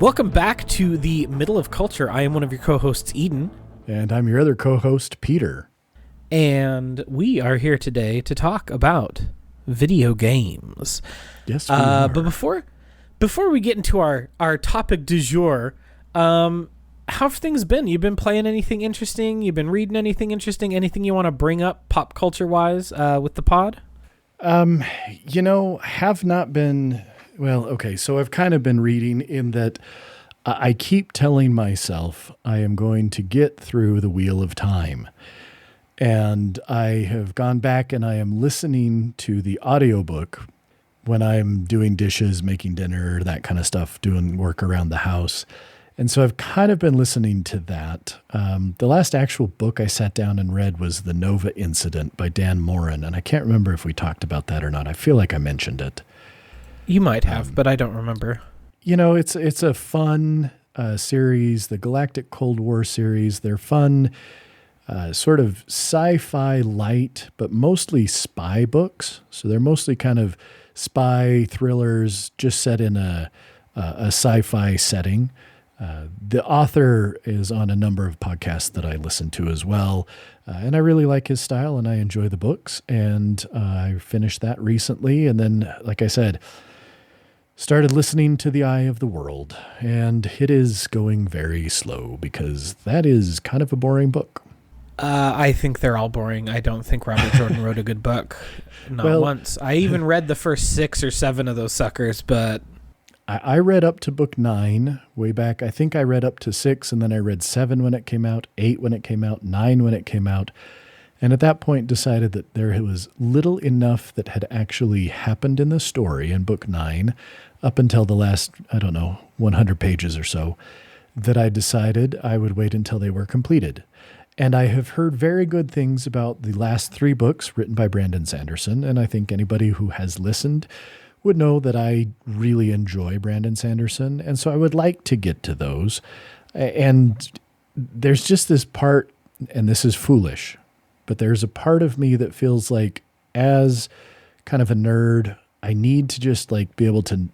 Welcome back to the Middle of Culture. I am one of your co-hosts, Eden. And I'm your other co-host, Peter. And we are here today to talk about video games. Yes, we are. But before we get into our topic du jour, how have things been? You've been playing anything interesting? You've been reading anything interesting? Anything you want to bring up pop culture-wise with the pod? Have not been... Well, okay, so I've kind of been reading in that I keep telling myself I am going to get through the Wheel of Time. And I have gone back and I am listening to the audiobook when I'm doing dishes, making dinner, that kind of stuff, doing work around the house. And so I've kind of been listening to that. The last actual book I sat down and read was The Nova Incident by Dan Morin. And I can't remember if we talked about that or not. I feel like I mentioned it. You might have, but I don't remember. It's a fun series, the Galactic Cold War series. They're fun, sort of sci-fi light, but mostly spy books. So they're mostly kind of spy thrillers just set in a sci-fi setting. The author is on a number of podcasts that I listen to as well. And I really like his style and I enjoy the books. And I finished that recently. And then, like I said, started listening to The Eye of the World, and it is going very slow because that is kind of a boring book. I think they're all boring. I don't think Robert Jordan wrote a good book. Not once. I even read the first 6 or 7 of those suckers, but... I read up to book 9 way back. I think I read up to 6, and then I read 7 when it came out, 8 when it came out, 9 when it came out. And at that point decided that there was little enough that had actually happened in the story in book 9 up until the last, 100 pages or so, that I decided I would wait until they were completed. And I have heard very good things about the last 3 books written by Brandon Sanderson. And I think anybody who has listened would know that I really enjoy Brandon Sanderson. And so I would like to get to those. And there's just this part, and this is foolish, but there's a part of me that feels like as kind of a nerd, I need to just be able to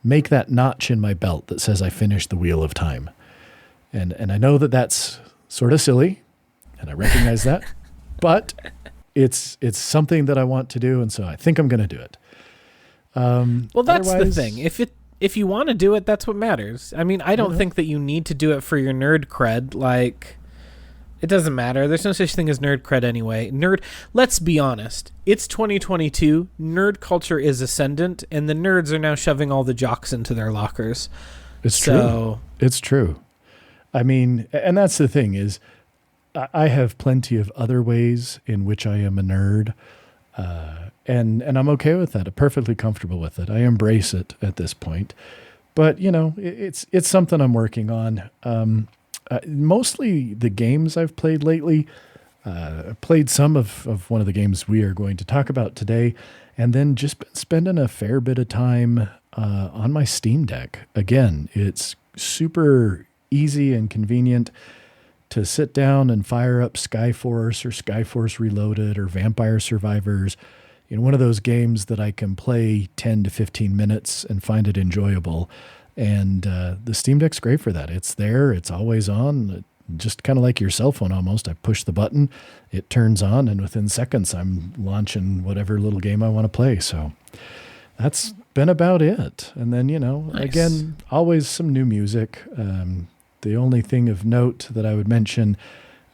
make that notch in my belt that says I finished the Wheel of Time. And I know that that's sort of silly, and I recognize that, but it's something that I want to do, and so I think I'm going to do it. Well, that's the thing. If you want to do it, that's what matters. I mean, I don't think that you need to do it for your nerd cred. It doesn't matter. There's no such thing as nerd cred anyway. Let's be honest. It's 2022. Nerd culture is ascendant, and the nerds are now shoving all the jocks into their lockers. It's true. It's true. I mean, and that's the thing is, I have plenty of other ways in which I am a nerd, and I'm okay with that. I'm perfectly comfortable with it. I embrace it at this point. But, it's something I'm working on. Mostly the games I've played lately. I played some of one of the games we are going to talk about today, and then just been spending a fair bit of time on my Steam Deck. Again, it's super easy and convenient to sit down and fire up Skyforce or Skyforce Reloaded or Vampire Survivors. One of those games that I can play 10 to 15 minutes and find it enjoyable. And the Steam Deck's great for that. It's there. It's always on. Just kind of like your cell phone almost. I push the button, it turns on, and within seconds I'm launching whatever little game I want to play. So that's been about it. And then, Nice. Again, always some new music. The only thing of note that I would mention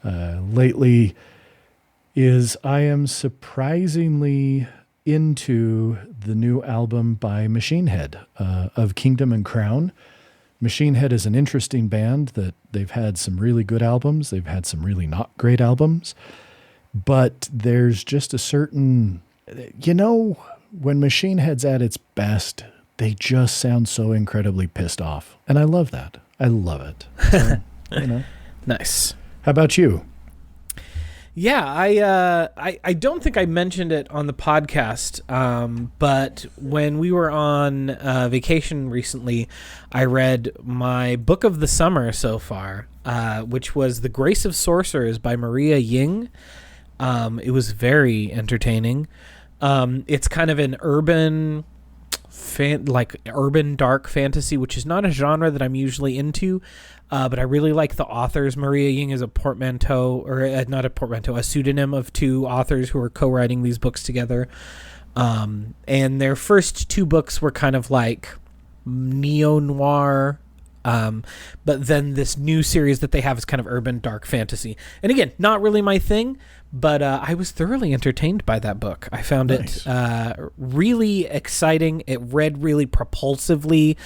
lately is I am surprisingly into the new album by Machine Head of Kingdom and Crown. Machine Head is an interesting band that they've had some really good albums. They've had some really not great albums. But there's just a certain, when Machine Head's at its best, they just sound so incredibly pissed off. And I love that. I love it. So, Nice. How about you? Yeah, I don't think I mentioned it on the podcast, but when we were on vacation recently, I read my book of the summer so far, which was The Grace of Sorcerers by Maria Ying. It was very entertaining. It's kind of an urban like urban dark fantasy, which is not a genre that I'm usually into, but I really like the authors. Maria Ying is a portmanteau, or not a portmanteau, a pseudonym of two authors who are co-writing these books together. And their first two books were kind of like neo-noir, but then this new series that they have is kind of urban dark fantasy. And again, not really my thing, but I was thoroughly entertained by that book. I found it really exciting. It read really propulsively.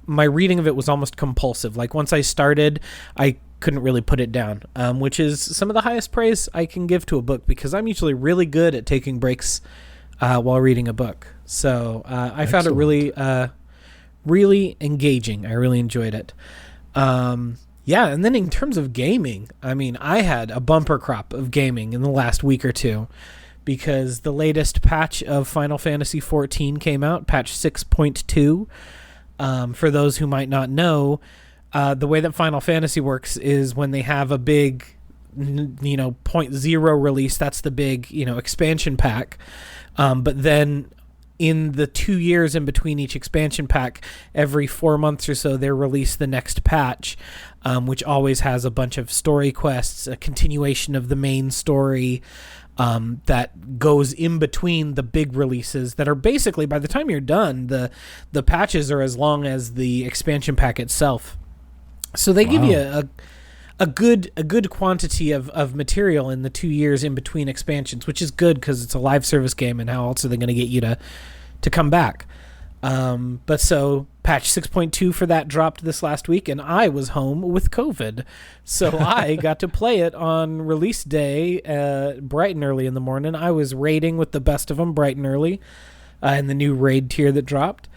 My reading of it was almost compulsive. Like once I started, I couldn't really put it down, which is some of the highest praise I can give to a book, because I'm usually really good at taking breaks while reading a book. So I found it really, really engaging. I really enjoyed it. Yeah, and then in terms of gaming, I mean, I had a bumper crop of gaming in the last week or two, because the latest patch of Final Fantasy XIV came out, patch 6.2. For those who might not know, the way that Final Fantasy works is when they have a big, 0.0 release, that's the big, expansion pack. But then in the 2 years in between each expansion pack, every 4 months or so, they release the next patch, which always has a bunch of story quests, a continuation of the main story, that goes in between the big releases that are basically, by the time you're done, the patches are as long as the expansion pack itself. So they give you a good quantity of material in the 2 years in between expansions, which is good because it's a live service game, and how else are they going to get you to come back? But so patch 6.2 for that dropped this last week, and I was home with COVID. So I got to play it on release day, bright and early in the morning. I was raiding with the best of them bright and early, in the new raid tier that dropped.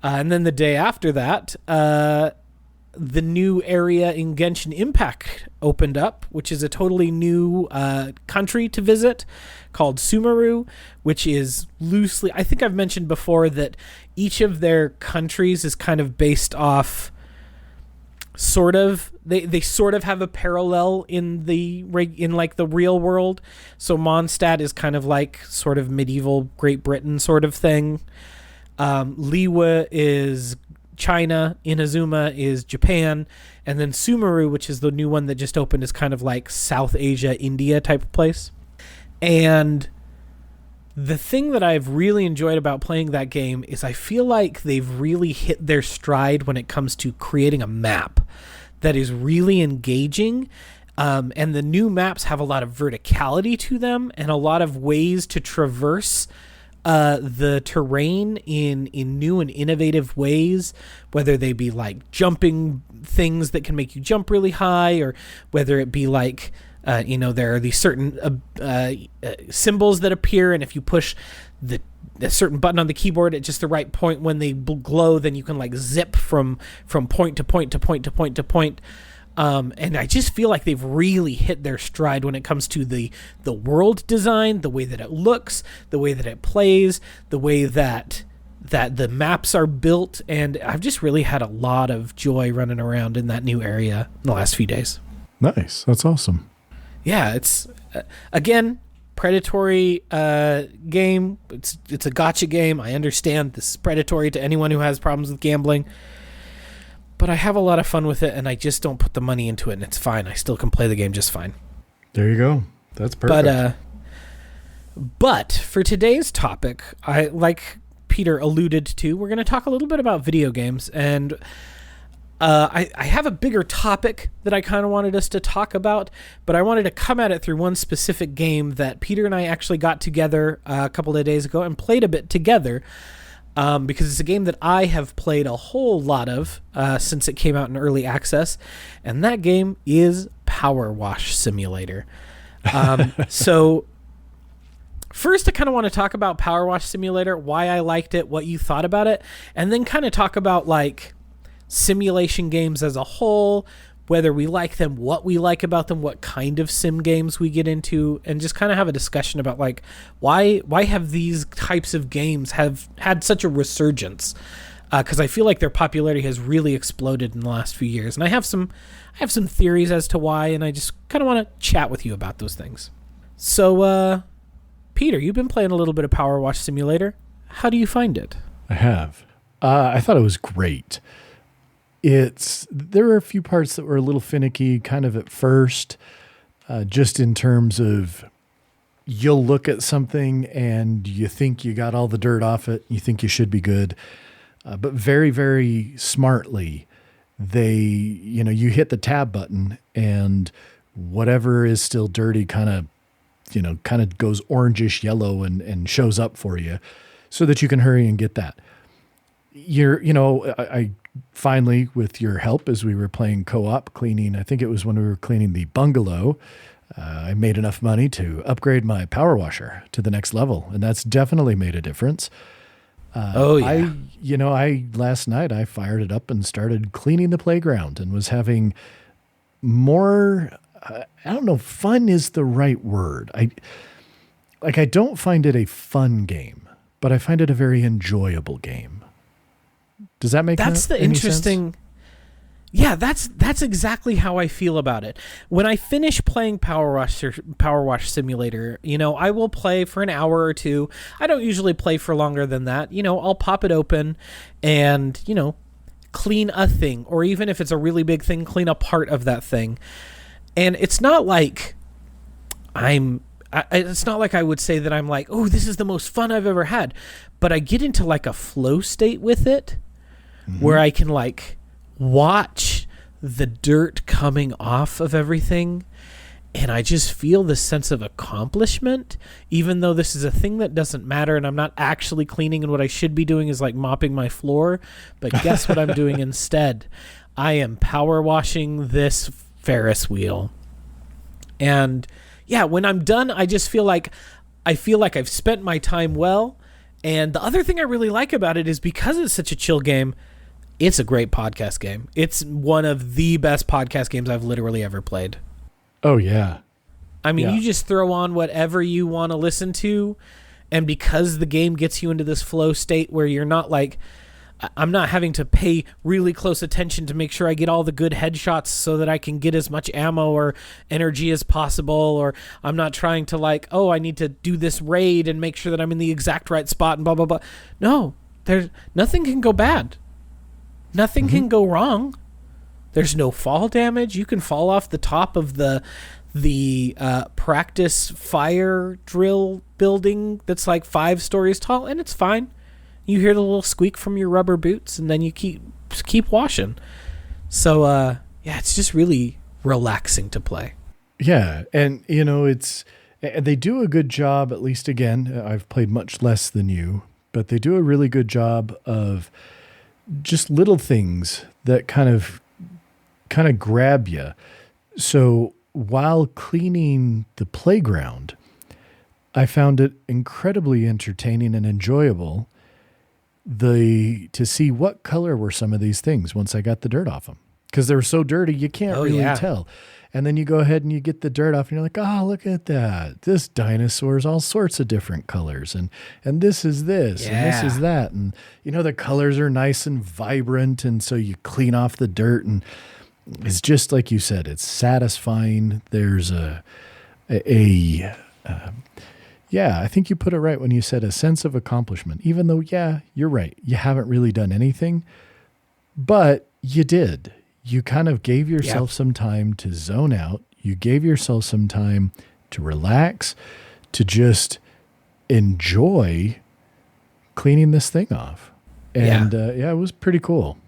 And then the day after that, the new area in Genshin Impact opened up, which is a totally new country to visit called Sumeru, which is loosely, I think I've mentioned before that each of their countries is kind of based off they sort of have a parallel in like the real world. So Mondstadt is kind of like sort of medieval Great Britain sort of thing. Liyue is China, Inazuma is Japan, and then Sumeru, which is the new one that just opened, is kind of like South Asia, India type of place. And the thing that I've really enjoyed about playing that game is I feel like they've really hit their stride when it comes to creating a map that is really engaging. And the new maps have a lot of verticality to them and a lot of ways to traverse the terrain in new and innovative ways, whether they be like jumping things that can make you jump really high, or whether it be like there are these certain symbols that appear, and if you push a certain button on the keyboard at just the right point when they glow, then you can like zip from point to point to point to point to point. And I just feel like they've really hit their stride when it comes to the world design, the way that it looks, the way that it plays, the way that the maps are built, and I've just really had a lot of joy running around in that new area in the last few days. Nice. That's awesome. Yeah, it's again, predatory game. It's a gacha game. I understand this is predatory to anyone who has problems with gambling. But I have a lot of fun with it, and I just don't put the money into it, and it's fine. I still can play the game just fine. There you go. That's perfect. But for today's topic, like Peter alluded to, we're going to talk a little bit about video games, and I have a bigger topic that I kind of wanted us to talk about, but I wanted to come at it through one specific game that Peter and I actually got together a couple of days ago and played a bit together. Because it's a game that I have played a whole lot of since it came out in early access, and that game is Power Wash Simulator. So first, I kind of want to talk about Power Wash Simulator, why I liked it, what you thought about it, and then kind of talk about like simulation games as a whole, whether we like them, what we like about them, what kind of sim games we get into, and just kind of have a discussion about like why have these types of games have had such a resurgence, because I feel like their popularity has really exploded in the last few years, and I have some theories as to why, and I just kind of want to chat with you about those things. So Peter, you've been playing a little bit of Power Wash Simulator. How do you find it? I have. I thought it was great. There were a few parts that were a little finicky kind of at first, just in terms of you'll look at something and you think you got all the dirt off it. You think you should be good. But very, very smartly, you hit the tab button and whatever is still dirty kind of goes orangish yellow and shows up for you so that you can hurry and get that. I finally, with your help, as we were playing co-op cleaning, I think it was when we were cleaning the bungalow, I made enough money to upgrade my power washer to the next level. And that's definitely made a difference. Last night I fired it up and started cleaning the playground and was having more, fun is the right word. I don't find it a fun game, but I find it a very enjoyable game. Does that make sense? That's the interesting. Yeah, that's exactly how I feel about it. When I finish playing Power Wash Simulator, I will play for an hour or two. I don't usually play for longer than that. I'll pop it open and, clean a thing, or even if it's a really big thing, clean a part of that thing. And it's not like it's not like I would say that I'm like, oh, this is the most fun I've ever had. But I get into like a flow state with it, where I can like watch the dirt coming off of everything, and I just feel this sense of accomplishment, even though this is a thing that doesn't matter and I'm not actually cleaning, and what I should be doing is like mopping my floor. But guess what I'm doing instead? I am power washing this Ferris wheel. And yeah, when I'm done, I feel like I've spent my time well. And the other thing I really like about it is because it's such a chill game, it's a great podcast game. It's one of the best podcast games I've literally ever played. Oh, yeah. I mean, you just throw on whatever you want to listen to, and because the game gets you into this flow state where you're not like, I'm not having to pay really close attention to make sure I get all the good headshots so that I can get as much ammo or energy as possible, or I'm not trying to like, oh, I need to do this raid and make sure that I'm in the exact right spot and blah, blah, blah. No, nothing can go bad. Nothing can go wrong. There's no fall damage. You can fall off the top of the practice fire drill building that's like 5 stories tall, and it's fine. You hear the little squeak from your rubber boots, and then you keep washing. So, it's just really relaxing to play. Yeah, and, they do a good job, at least again, I've played much less than you, but they do a really good job of just little things that kind of grab you. So while cleaning the playground, I found it incredibly entertaining and enjoyable to see what color were some of these things once I got the dirt off them, because they were so dirty you can't tell. And then you go ahead and you get the dirt off and you're like, oh, look at that. This dinosaur is all sorts of different colors. And this is this and this is that. And, the colors are nice and vibrant. And so you clean off the dirt, and it's just like you said, it's satisfying. There's I think you put it right when you said a sense of accomplishment, even though, you're right. You haven't really done anything, but you did. You kind of gave yourself some time to zone out. You gave yourself some time to relax, to just enjoy cleaning this thing off. And it was pretty cool.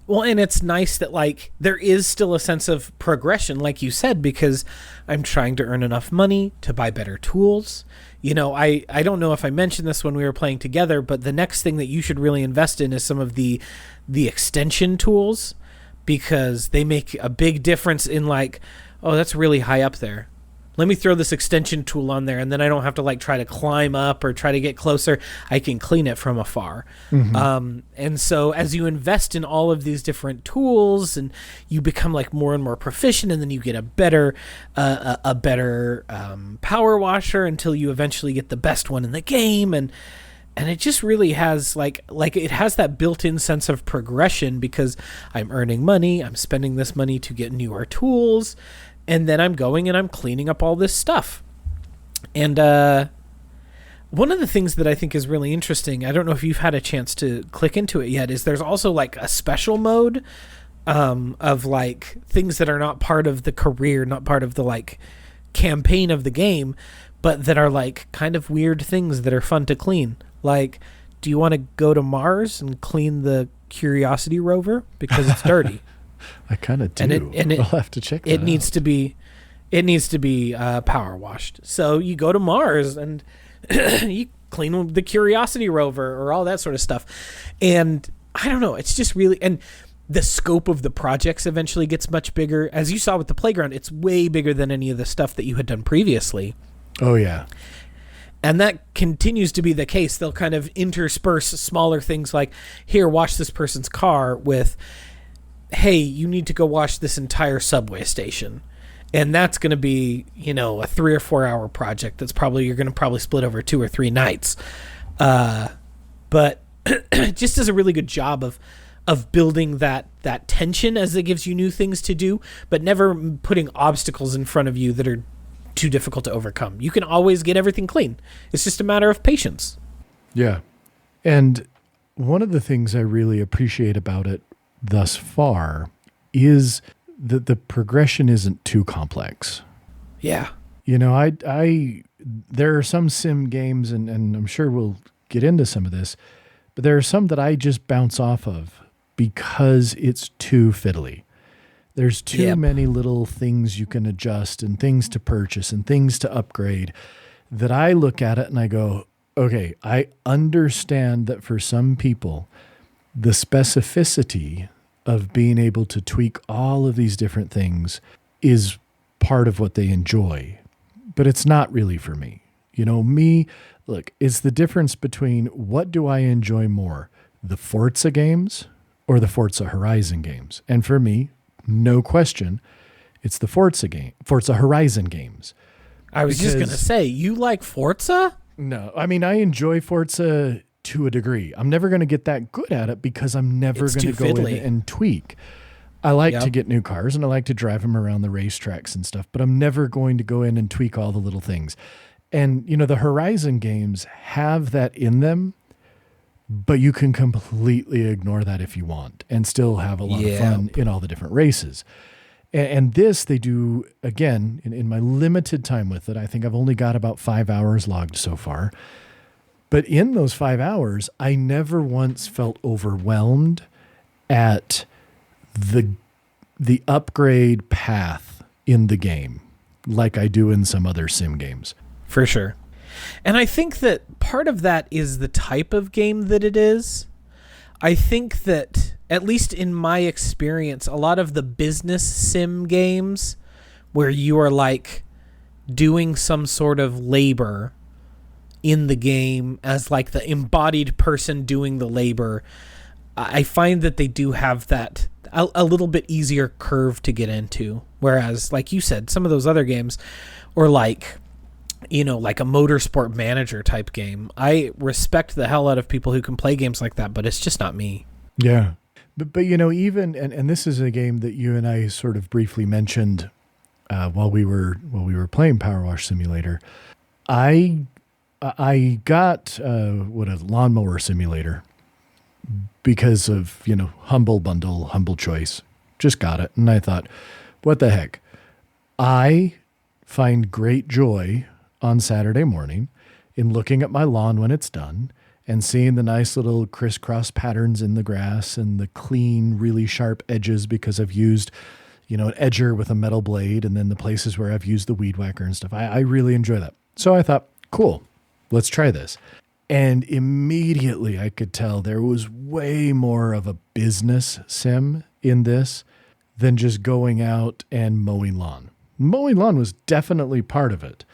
Well, and it's nice that like there is still a sense of progression, like you said, because I'm trying to earn enough money to buy better tools. I don't know if I mentioned this when we were playing together, but the next thing that you should really invest in is some of the extension tools, because they make a big difference in like, oh, that's really high up there. Let me throw this extension tool on there, and then I don't have to like try to climb up or try to get closer. I can clean it from afar. And so as you invest in all of these different tools, and you become like more and more proficient, and then you get a better power washer until you eventually get the best one in the game. And it just really has like it has that built-in sense of progression, because I'm earning money, I'm spending this money to get newer tools, and then I'm going and I'm cleaning up all this stuff. And One of the things that I think is really interesting, I don't know if you've had a chance to click into it yet, is there's also like a special mode of like things that are not part of the career, not part of the like campaign of the game, but that are like kind of weird things that are fun to clean. Like, do you want to go to Mars and clean the Curiosity rover because it's dirty? I kind of do. I'll have to check that It needs to be power washed. So you go to Mars and you clean the Curiosity rover or all that sort of stuff. And I don't know, it's just really, and the scope of the projects eventually gets much bigger. As you saw with the playground, it's way bigger than any of the stuff that you had done previously. Oh, yeah. And that continues to be the case. They'll kind of intersperse smaller things like, here, wash this person's car, with, hey, you need to go wash this entire subway station. And that's going to be, a 3 or 4 hour project that's you're going to probably split over 2 or 3 nights. But it just does a really good job of building that tension as it gives you new things to do, but never putting obstacles in front of you that are too difficult to overcome. You can always get everything clean. It's just a matter of patience. Yeah. And one of the things I really appreciate about it thus far is that the progression isn't too complex. Yeah. There are some sim games, and I'm sure we'll get into some of this, but there are some that I just bounce off of because it's too fiddly. There's too many little things you can adjust and things to purchase and things to upgrade that I look at it and I go, okay, I understand that for some people, the specificity of being able to tweak all of these different things is part of what they enjoy, but it's not really for me. Look, it's the difference between what do I enjoy more, the Forza games or the Forza Horizon games? And for me, no question, it's the Forza Horizon games. I was just going to say, you like Forza? No, I mean, I enjoy Forza to a degree. I'm never going to get that good at it because I'm never going to go in and tweak. I like to get new cars and I like to drive them around the racetracks and stuff, but I'm never going to go in and tweak all the little things. And, the Horizon games have that in them, but you can completely ignore that if you want and still have a lot of fun in all the different races. And this they do, again, in my limited time with it. I think I've only got about 5 hours logged so far. But in those 5 hours, I never once felt overwhelmed at the upgrade path in the game like I do in some other sim games. For sure. And I think that part of that is the type of game that it is. I think that, at least in my experience, a lot of the business sim games where you are like doing some sort of labor in the game as like the embodied person doing the labor, I find that they do have that a little bit easier curve to get into. Whereas, like you said, some of those other games, or like a motorsport manager type game. I respect the hell out of people who can play games like that, but it's just not me. Yeah. But even, and this is a game that you and I sort of briefly mentioned while we were playing Power Wash Simulator. I got a Lawnmower Simulator because of, humble bundle, humble choice. Just got it. And I thought, what the heck? I find great joy on Saturday morning in looking at my lawn when it's done and seeing the nice little crisscross patterns in the grass and the clean, really sharp edges because I've used, an edger with a metal blade, and then the places where I've used the weed whacker and stuff. I really enjoy that. So I thought, cool, let's try this. And immediately I could tell there was way more of a business sim in this than just going out and mowing lawn. Mowing lawn was definitely part of it,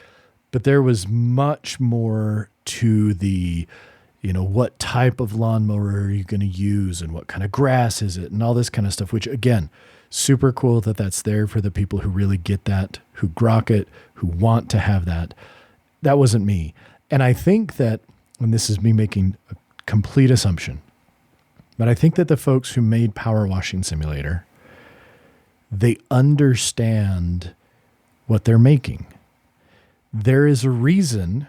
but there was much more to the, what type of lawnmower are you going to use and what kind of grass is it and all this kind of stuff, which again, super cool that that's there for the people who really get that, who grok it, who want to have that. That wasn't me. And I think that, and this is me making a complete assumption, but I think that the folks who made Power Washing Simulator, they understand what they're making. There is a reason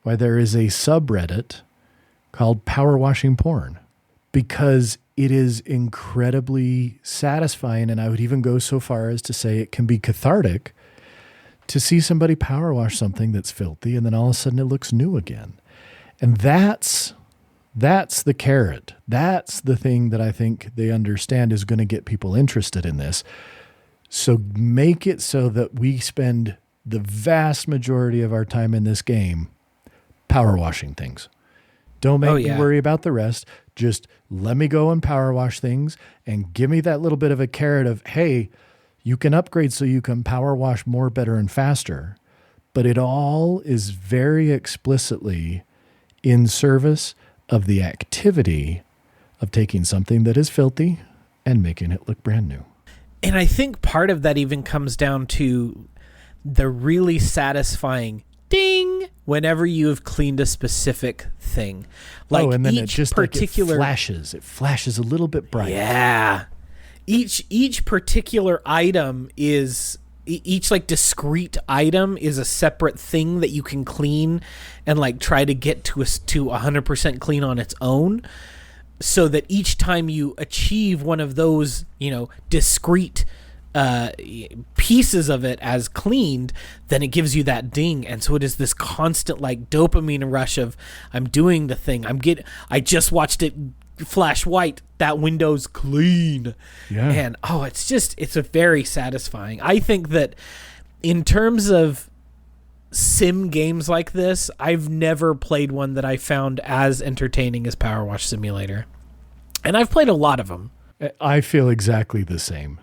why there is a subreddit called Power Washing Porn, because it is incredibly satisfying. And I would even go so far as to say it can be cathartic to see somebody power wash something that's filthy and then all of a sudden it looks new again. And that's the carrot. That's the thing that I think they understand is going to get people interested in this. So make it so that we spend the vast majority of our time in this game power washing things. Don't make me worry about the rest. Just let me go and power wash things and give me that little bit of a carrot of, hey, you can upgrade so you can power wash more, better, and faster. But it all is very explicitly in service of the activity of taking something that is filthy and making it look brand new. And I think part of that even comes down to the really satisfying ding whenever you have cleaned a specific thing. Like and then each it just particular it flashes a little bit bright. Yeah. Each particular item is each like discrete item is a separate thing that you can clean and like try to get to 100% clean on its own, so that each time you achieve one of those, discrete pieces of it as cleaned, then it gives you that ding. And so it is this constant like dopamine rush of, I'm doing the thing, I just watched it flash white, that window's clean. And it's a very satisfying. I think that in terms of sim games like this, I've never played one that I found as entertaining as Power Wash Simulator, and I've played a lot of them. I feel exactly the same.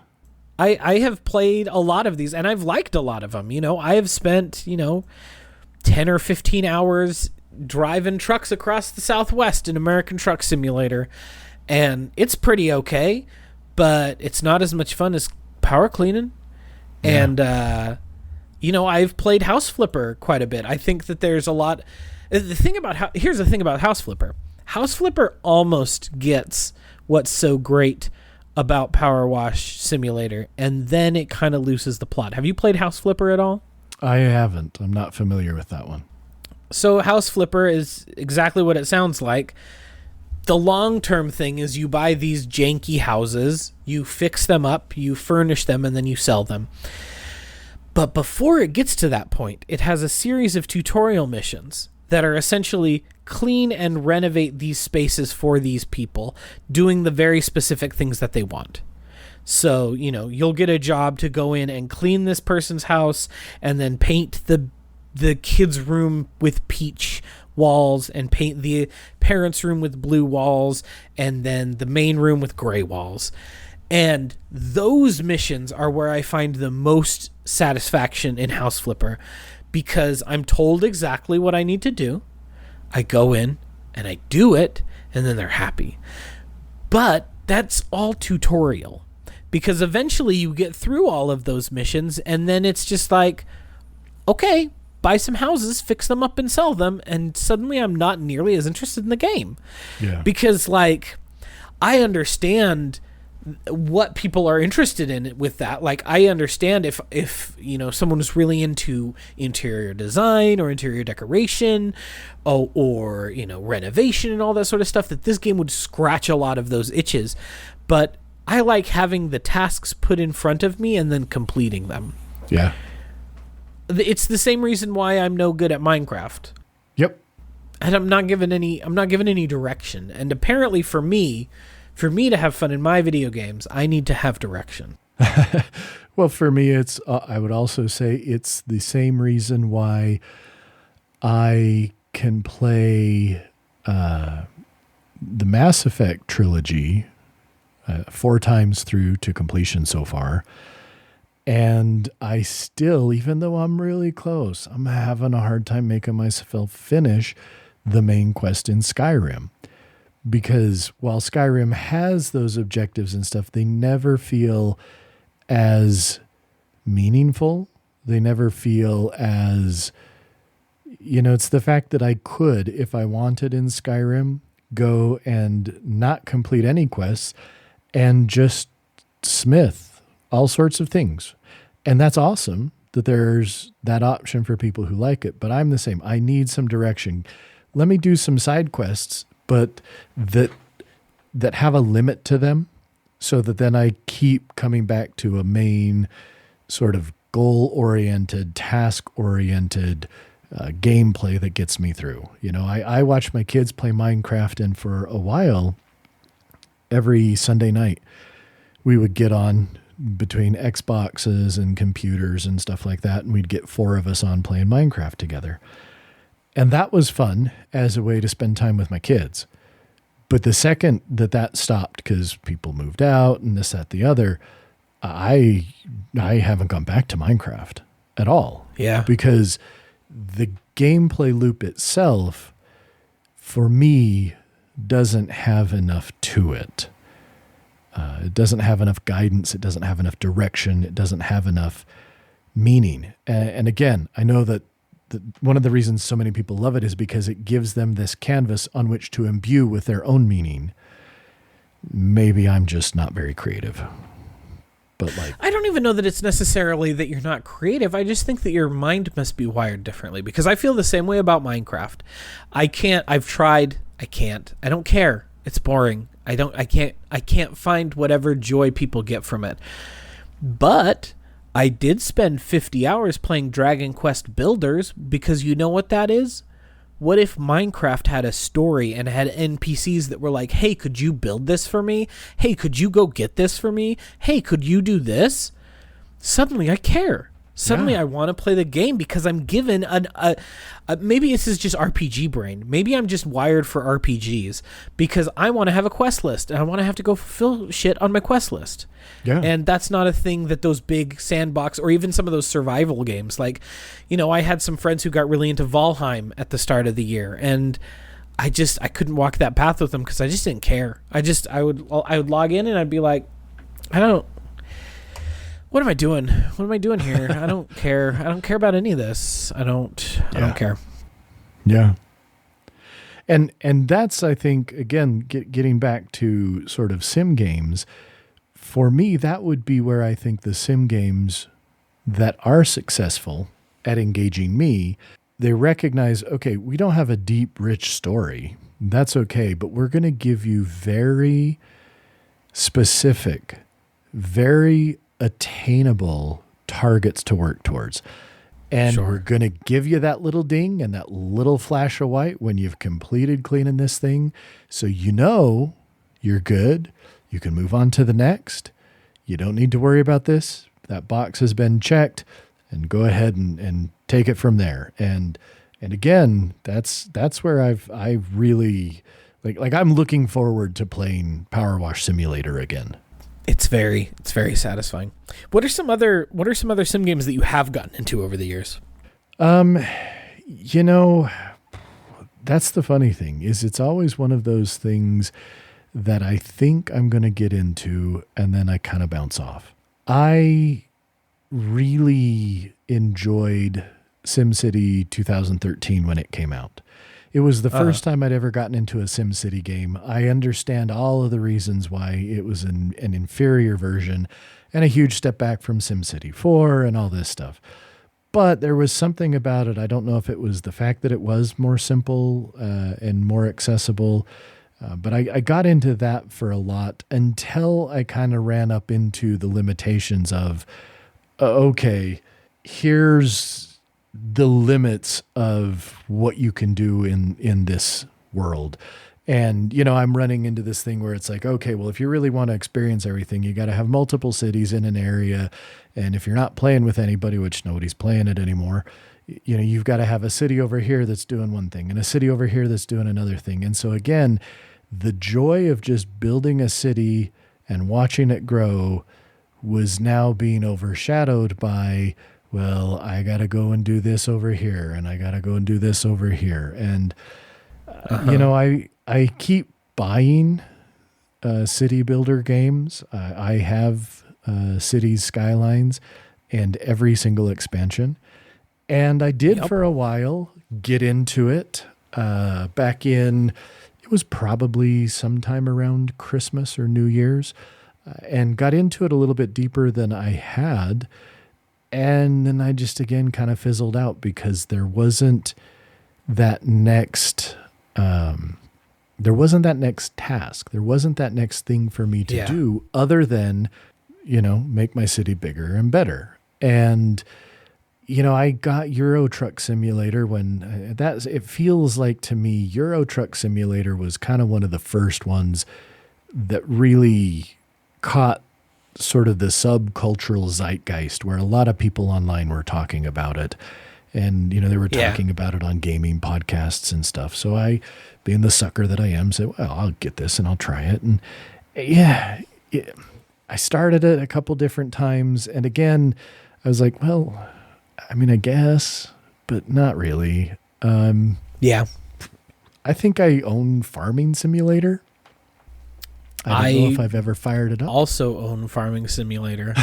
I have played a lot of these and I've liked a lot of them. I have spent 10 or 15 hours driving trucks across the Southwest in American Truck Simulator, and it's pretty okay, but it's not as much fun as power cleaning. And I've played House Flipper quite a bit. I think that there's a lot. Here's the thing about House Flipper. House Flipper almost gets what's so great about Power Wash Simulator, and then it kind of loses the plot. Have you played House Flipper at all? I haven't. I'm not familiar with that one. So House Flipper is exactly what it sounds like. The long-term thing is you buy these janky houses, you fix them up, you furnish them, and then you sell them. But before it gets to that point, it has a series of tutorial missions that are essentially clean and renovate these spaces for these people, doing the very specific things that they want. So, you'll get a job to go in and clean this person's house and then paint the kids' room with peach walls and paint the parents' room with blue walls and then the main room with gray walls. And those missions are where I find the most satisfaction in House Flipper, because I'm told exactly what I need to do. I go in and I do it, and then they're happy. But that's all tutorial, because eventually you get through all of those missions and then it's just like, okay, buy some houses, fix them up and sell them, and suddenly I'm not nearly as interested in the game. Yeah. Because like I understand what people are interested in with that. Like I understand if someone is really into interior design or interior decoration or renovation and all that sort of stuff, that this game would scratch a lot of those itches. But I like having the tasks put in front of me and then completing them. Yeah. It's the same reason why I'm no good at Minecraft. Yep. And I'm not given any direction. And apparently for me to have fun in my video games, I need to have direction. Well, for me, it's I would also say it's the same reason why I can play the Mass Effect trilogy 4 times through to completion so far. And I still, even though I'm really close, I'm having a hard time making myself finish the main quest in Skyrim. Because while Skyrim has those objectives and stuff, they never feel as meaningful. They never feel as, it's the fact that I could, if I wanted in Skyrim, go and not complete any quests and just smith all sorts of things. And that's awesome. that there's that option for people who like it, but I'm the same. I need some direction. Let me do some side quests, but that have a limit to them, so that then I keep coming back to a main sort of goal-oriented, task-oriented gameplay that gets me through. You know, I watch my kids play Minecraft, and for a while, every Sunday night, we would get on between Xboxes and computers and stuff like that, and we'd get 4 of us on playing Minecraft together. And that was fun as a way to spend time with my kids. But the second that stopped, because people moved out and this, that, the other, I haven't gone back to Minecraft at all. Yeah. Because the gameplay loop itself, for me, doesn't have enough to it. It doesn't have enough guidance. It doesn't have enough direction. It doesn't have enough meaning. And again, I know that one of the reasons so many people love it is because it gives them this canvas on which to imbue with their own meaning. Maybe I'm just not very creative. But I don't even know that it's necessarily that you're not creative. I just think that your mind must be wired differently, because I feel the same way about Minecraft. I've tried. I can't. I don't care. It's boring. I can't find whatever joy people get from it. But I did spend 50 hours playing Dragon Quest Builders, because you know what that is? What if Minecraft had a story and had NPCs that were like, hey, could you build this for me? Hey, could you go get this for me? Hey, could you do this? Suddenly I care. Suddenly I want to play the game, because I'm given maybe this is just RPG brain. Maybe I'm just wired for RPGs, because I want to have a quest list and I want to have to go fulfill shit on my quest list. Yeah. And that's not a thing that those big sandbox or even some of those survival games, like, you know, I had some friends who got really into Valheim at the start of the year, and I couldn't walk that path with them because I just didn't care. I would log in and I'd be like, what am I doing? What am I doing here? I don't care. I don't care about any of this. I don't care. Yeah. And that's, I think, again, getting back to sort of sim games, for me, that would be where I think the sim games that are successful at engaging me, they recognize, okay, we don't have a deep, rich story. That's okay. But we're going to give you very specific, very attainable targets to work towards. And we're going to give you that little ding and that little flash of white when you've completed cleaning this thing. So you know you're good. You can move on to the next. You don't need to worry about this. That box has been checked, and go ahead and take it from there. And again, that's where I've really like I'm looking forward to playing Power Wash Simulator again. It's very satisfying. What are some other sim games that you have gotten into over the years? You know, that's the funny thing, is it's always one of those things that I think I'm going to get into and then I kind of bounce off. I really enjoyed SimCity 2013 when it came out. It was the first time I'd ever gotten into a SimCity game. I understand all of the reasons why it was an inferior version and a huge step back from SimCity 4 and all this stuff. But there was something about it. I don't know if it was the fact that it was more simple and more accessible, but I got into that for a lot until I kind of ran up into the limitations of, okay, here's the limits of what you can do in this world. And, you know, I'm running into this thing where it's like, okay, well, if you really want to experience everything, you got to have multiple cities in an area. And if you're not playing with anybody, which nobody's playing it anymore, you know, you've got to have a city over here that's doing one thing and a city over here that's doing another thing. And so again, the joy of just building a city and watching it grow was now being overshadowed by, well, I got to go and do this over here, and I got to go and do this over here. And, you know, I keep buying city builder games. I have Cities Skylines and every single expansion. And I did for a while get into it back in, it was probably sometime around Christmas or New Year's, and got into it a little bit deeper than I had. And then I just, again, kind of fizzled out because there wasn't that next task. There wasn't that next thing for me to do other than, make my city bigger and better. And, I got Euro Truck Simulator when it feels like to me, Euro Truck Simulator was kind of one of the first ones that really caught sort of the subcultural zeitgeist where a lot of people online were talking about it. And, they were talking about it on gaming podcasts and stuff. So I, being the sucker that I am, said, well, I'll get this and I'll try it. And I started it a couple different times. And again, I was like, well, I guess, but not really. I think I own Farming Simulator. I don't know if I've ever fired it up. Also own Farming Simulator.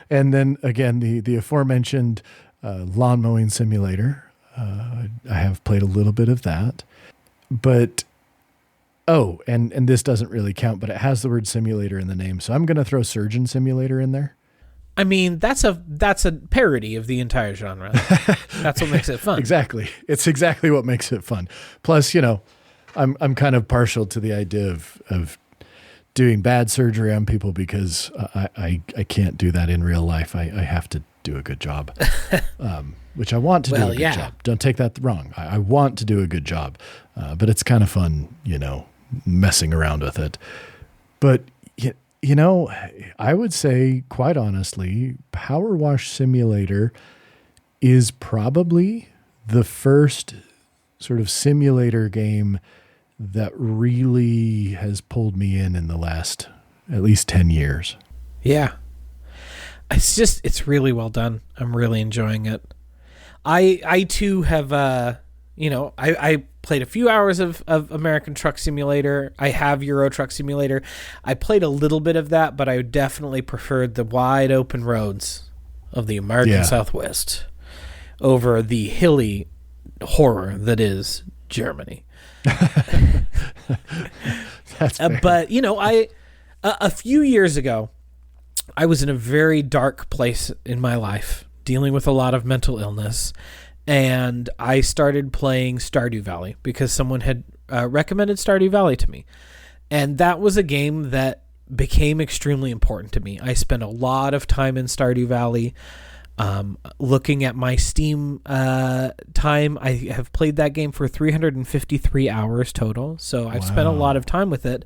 And then again, the aforementioned Lawn Mowing Simulator. I have played a little bit of that. But, and this doesn't really count, but it has the word simulator in the name. So I'm going to throw Surgeon Simulator in there. That's a parody of the entire genre. That's what makes it fun. Exactly. It's exactly what makes it fun. Plus, I'm kind of partial to the idea of doing bad surgery on people because I can't do that in real life. I have to do a good job, which I want to do a good job. Don't take that wrong. I want to do a good job, but it's kind of fun, messing around with it. But, I would say, quite honestly, Power Wash Simulator is probably the first sort of simulator game that really has pulled me in the last at least 10 years. Yeah. It's really well done. I'm really enjoying it. I too have, I played a few hours of American Truck Simulator. I have Euro Truck Simulator. I played a little bit of that, but I definitely preferred the wide open roads of the American Southwest over the hilly horror that is Germany. That's fair. But a few years ago, I was in a very dark place in my life, dealing with a lot of mental illness, and I started playing Stardew Valley because someone had recommended Stardew Valley to me, and that was a game that became extremely important to me. I spent a lot of time in Stardew Valley. Looking at my Steam time, I have played that game for 353 hours total. So I've spent a lot of time with it,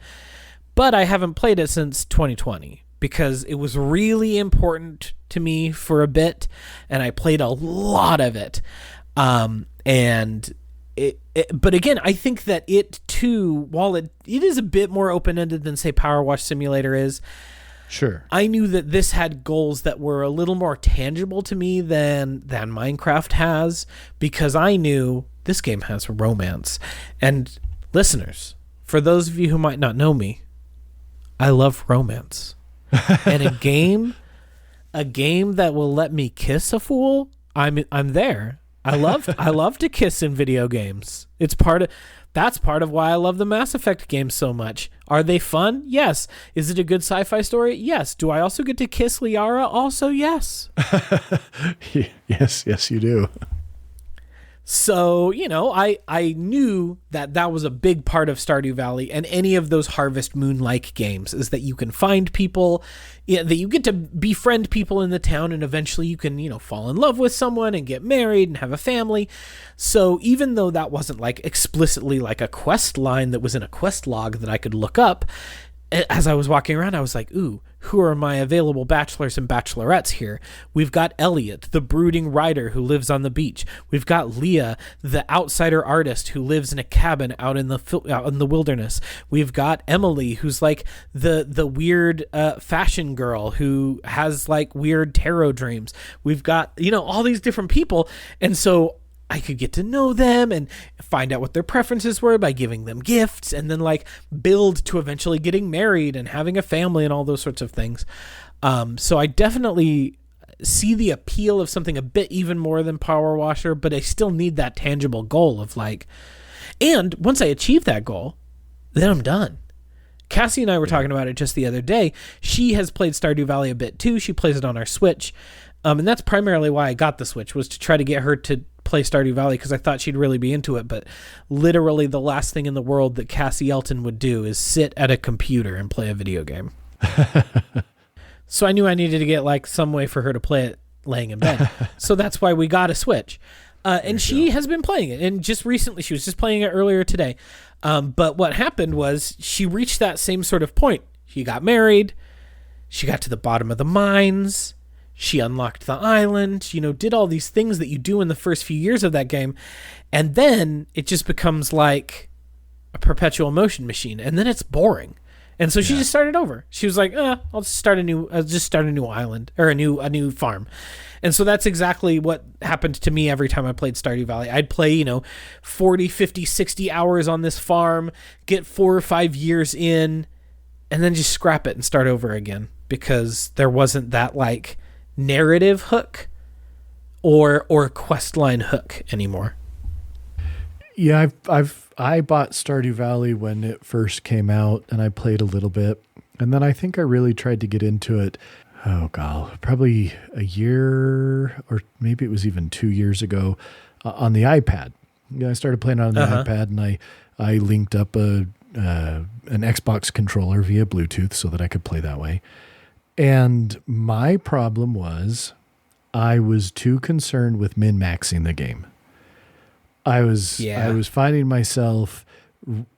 but I haven't played it since 2020 because it was really important to me for a bit, and I played a lot of it. But again, I think that it too, while it is a bit more open-ended than say Power Wash Simulator is. Sure. I knew that this had goals that were a little more tangible to me than Minecraft has, because I knew this game has romance. And listeners, for those of you who might not know me, I love romance. And a game that will let me kiss a fool, I'm there. I love to kiss in video games. That's part of why I love the Mass Effect games so much. Are they fun? Yes. Is it a good sci-fi story? Yes. Do I also get to kiss Liara? Also, yes. Yes, you do. So, I knew that was a big part of Stardew Valley and any of those Harvest Moon-like games, is that you can find people, that you get to befriend people in the town, and eventually you can, fall in love with someone and get married and have a family. So even though that wasn't like explicitly like a quest line that was in a quest log that I could look up, as I was walking around, I was like, ooh, who are my available bachelors and bachelorettes here? We've got Elliot, the brooding writer who lives on the beach. We've got Leah, the outsider artist who lives in a cabin out in the wilderness. We've got Emily, who's like the weird fashion girl who has like weird tarot dreams. We've got, all these different people. And so I could get to know them and find out what their preferences were by giving them gifts, and then like build to eventually getting married and having a family and all those sorts of things. So I definitely see the appeal of something a bit even more than Power Washer, but I still need that tangible goal of like, and once I achieve that goal, then I'm done. Cassie and I were talking about it just the other day. She has played Stardew Valley a bit too. She plays it on our Switch. And that's primarily why I got the Switch, was to try to get her to play Stardew Valley, because I thought she'd really be into it. But literally the last thing in the world that Cassie Elton would do is sit at a computer and play a video game. So I knew I needed to get like some way for her to play it laying in bed. So that's why we got a Switch. And she has been playing it. And just recently, she was just playing it earlier today. But what happened was she reached that same sort of point. She got married. She got to the bottom of the mines. She unlocked the island, did all these things that you do in the first few years of that game. And then it just becomes like a perpetual motion machine. And then it's boring. And so she just started over. She was like, I'll just start a new island, or a new farm. And so that's exactly what happened to me every time I played Stardew Valley. I'd play, 40, 50, 60 hours on this farm, get 4 or 5 years in, and then just scrap it and start over again, because there wasn't that like narrative hook or quest line hook anymore. Yeah, I bought Stardew Valley when it first came out, and I played a little bit, and then I think I really tried to get into it. Oh god, probably a year, or maybe it was even 2 years ago, on the iPad. Yeah, I started playing on the iPad, and I linked up an Xbox controller via Bluetooth so that I could play that way. And my problem was I was too concerned with min-maxing the game. I was finding myself,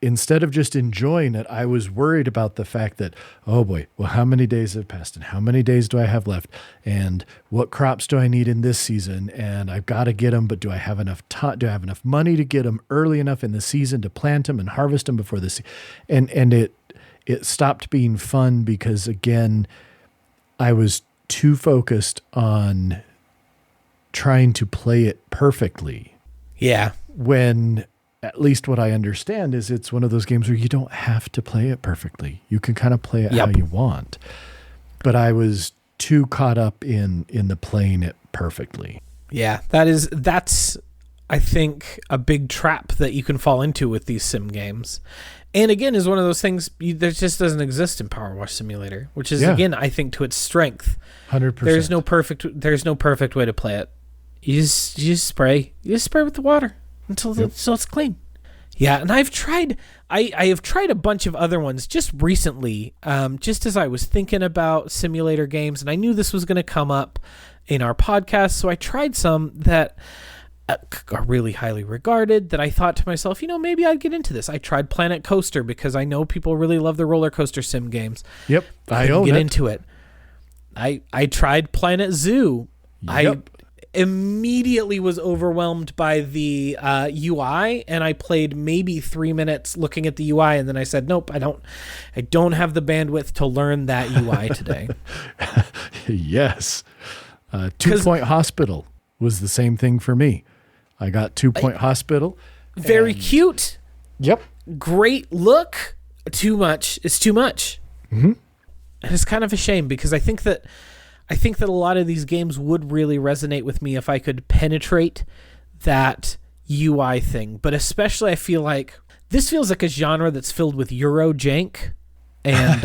instead of just enjoying it, I was worried about the fact that, oh boy, well, how many days have passed, and how many days do I have left, and what crops do I need in this season, and I've got to get them, but do I have enough time? Do I have enough money to get them early enough in the season to plant them and harvest them before the and it stopped being fun, because again, I was too focused on trying to play it perfectly. Yeah. When at least what I understand is it's one of those games where you don't have to play it perfectly. You can kind of play it how you want. But I was too caught up in the playing it perfectly. Yeah, that's I think a big trap that you can fall into with these sim games. And again, is one of those things that just doesn't exist in Power Wash Simulator, which is again, I think, to its strength. 100%. There's no perfect way to play it. You just spray with the water until it's clean. Yeah, and I've tried I have tried a bunch of other ones just recently, just as I was thinking about simulator games, and I knew this was going to come up in our podcast, so I tried some that are really highly regarded that I thought to myself, maybe I'd get into this. I tried Planet Coaster because I know people really love the roller coaster sim games. Yep, I own get it. into it. I tried Planet Zoo. Yep. I immediately was overwhelmed by the UI, and I played maybe 3 minutes looking at the UI, and then I said, nope, I don't have the bandwidth to learn that UI today. Yes. 2 Point Hospital was the same thing for me. I got 2 Point Hospital. Very cute. Yep. Great look. Too much. It's too much. Mm-hmm. And it's kind of a shame, because I think that a lot of these games would really resonate with me if I could penetrate that UI thing. But especially, I feel like this feels like a genre that's filled with Euro jank, and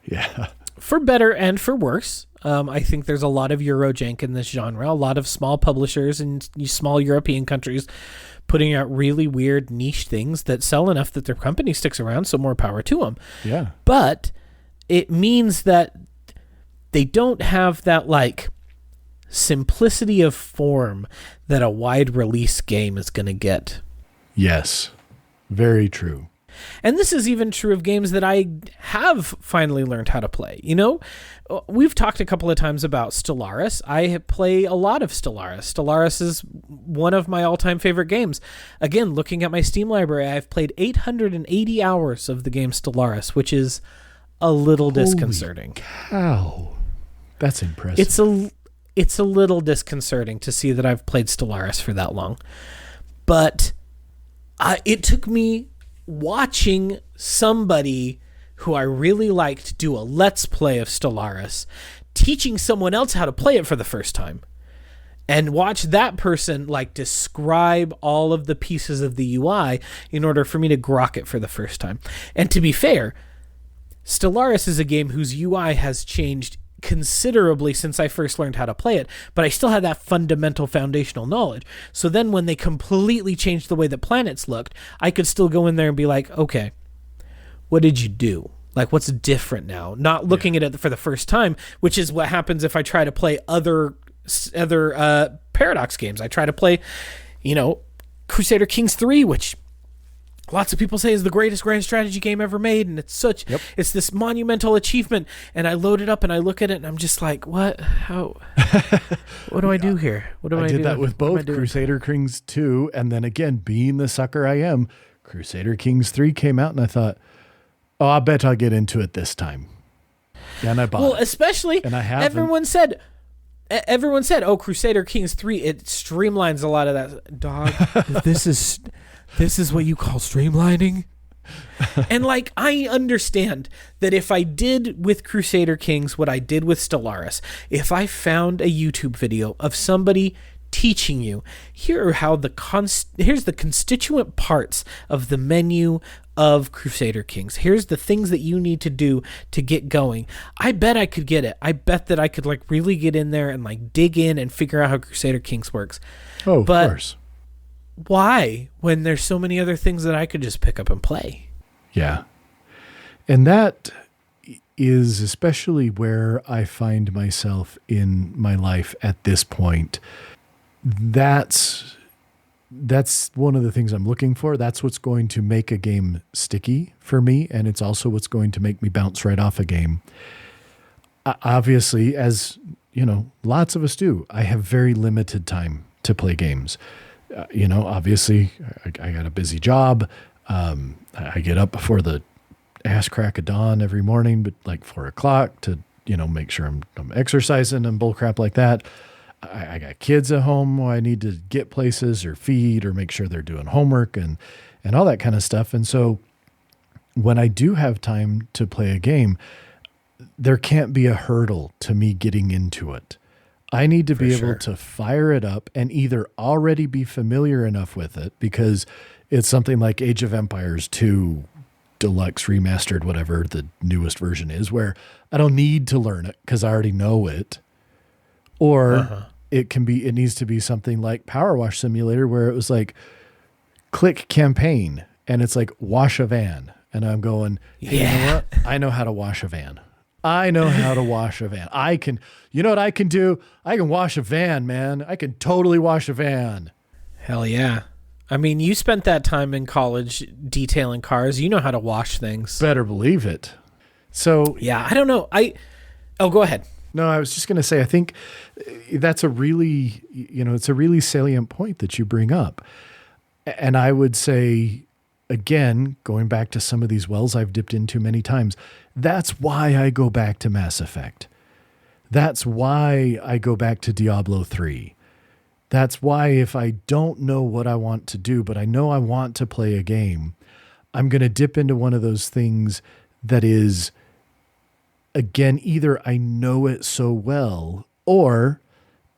yeah, for better and for worse. I think there's a lot of Euro jank in this genre. A lot of small publishers in small European countries putting out really weird niche things that sell enough that their company sticks around. So more power to them. Yeah, but it means that they don't have that like simplicity of form that a wide release game is going to get. Yes, very true. And this is even true of games that I have finally learned how to play. We've talked a couple of times about Stellaris. I play a lot of Stellaris. Stellaris is one of my all-time favorite games. Again, looking at my Steam library, I've played 880 hours of the game Stellaris, which is a little disconcerting. Cow. That's impressive. It's a little disconcerting to see that I've played Stellaris for that long. But it took me watching somebody who I really liked do a Let's Play of Stellaris, teaching someone else how to play it for the first time. and watch that person like describe all of the pieces of the UI in order for me to grok it for the first time. And to be fair, Stellaris is a game whose UI has changed considerably since I first learned how to play it, but I still had that fundamental foundational knowledge. So then when they completely changed the way that planets looked, I could still go in there and be like, okay, what did you do? Like, what's different now? Not looking at it for the first time, which is what happens if I try to play other Paradox games. I try to play, Crusader Kings 3, which lots of people say is the greatest grand strategy game ever made, and it's it's this monumental achievement. And I load it up and I look at it and I'm just like, what? How? What do I do here? What do I do? I did that with both Crusader Kings 2, and then again, being the sucker I am, Crusader Kings 3 came out, and I thought, oh, I bet I'll get into it this time. And I bought it. Well, especially, and I haven't. Everyone said, oh, Crusader Kings 3, it streamlines a lot of that. Dog, this is what you call streamlining? And like, I understand that if I did with Crusader Kings what I did with Stellaris, if I found a YouTube video of somebody teaching you, here's the constituent parts of the menu of Crusader Kings. Here's the things that you need to do to get going. I bet I could get it. I bet that I could like really get in there and like dig in and figure out how Crusader Kings works. Oh, of course. Why, when there's so many other things that I could just pick up and play? Yeah. And that is especially where I find myself in my life at this point. That's one of the things I'm looking for. That's what's going to make a game sticky for me, and it's also what's going to make me bounce right off a game. Obviously, as lots of us do, I have very limited time to play games. Obviously, I got a busy job. I get up before the ass crack of dawn every morning, but like 4 o'clock to make sure I'm exercising and bull crap like that. I got kids at home who I need to get places or feed or make sure they're doing homework and all that kind of stuff. And so when I do have time to play a game, there can't be a hurdle to me getting into it. I need to be able to fire it up and either already be familiar enough with it because it's something like Age of Empires 2 Deluxe Remastered, whatever the newest version is, where I don't need to learn it because I already know it. Or it needs to be something like Power Wash Simulator, where it was like click campaign and it's like wash a van. And I'm going, hey, you know what? I know how to wash a van. I know how to wash a van. You know what I can do? I can wash a van, man. I can totally wash a van. Hell yeah. I mean, you spent that time in college detailing cars. You know how to wash things. Better believe it. So yeah, I don't know. Go ahead. No, I was just going to say, I think that's a really, it's a really salient point that you bring up. And I would say, again, going back to some of these wells I've dipped into many times, that's why I go back to Mass Effect. That's why I go back to Diablo 3. That's why if I don't know what I want to do, but I know I want to play a game, I'm going to dip into one of those things that is, again, either I know it so well or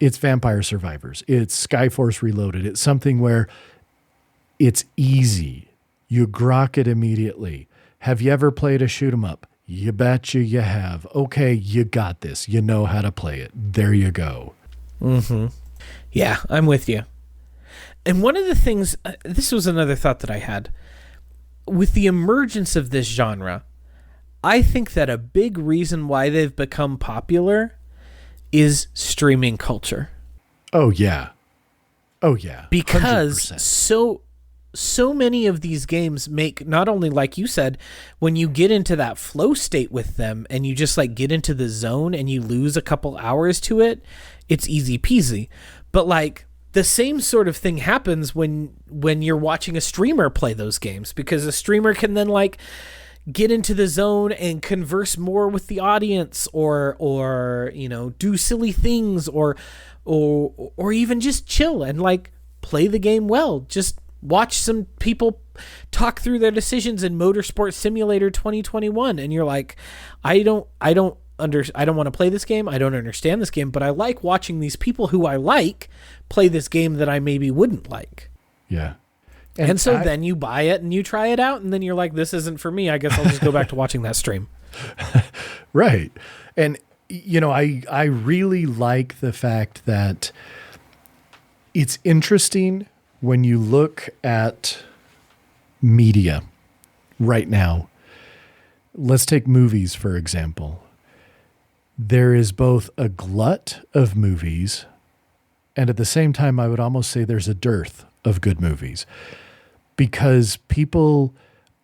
it's Vampire Survivors. It's Skyforce Reloaded. It's something where it's easy. You grok it immediately. Have you ever played a shoot 'em up? You betcha you have. Okay, you got this. You know how to play it. There you go. Mm-hmm. Yeah, I'm with you. And one of the things, this was another thought that I had. With the emergence of this genre, I think that a big reason why they've become popular is streaming culture. Oh, yeah. Oh, yeah. Because 100%. so many of these games make, not only, like you said, when you get into that flow state with them and you just like get into the zone and you lose a couple hours to it, it's easy peasy. But like the same sort of thing happens when you're watching a streamer play those games, because a streamer can then like get into the zone and converse more with the audience or do silly things or even just chill and like play the game well. Just watch some people talk through their decisions in Motorsport Simulator 2021 and you're like, I don't want to play this game. I don't understand this game, but I like watching these people who I like play this game that I maybe wouldn't like. Yeah. And so then you buy it and you try it out, and then you're like, this isn't for me. I guess I'll just go back to watching that stream. Right. And, I really like the fact that it's interesting when you look at media right now. Let's take movies, for example. There is both a glut of movies, and at the same time, I would almost say there's a dearth of good movies, because people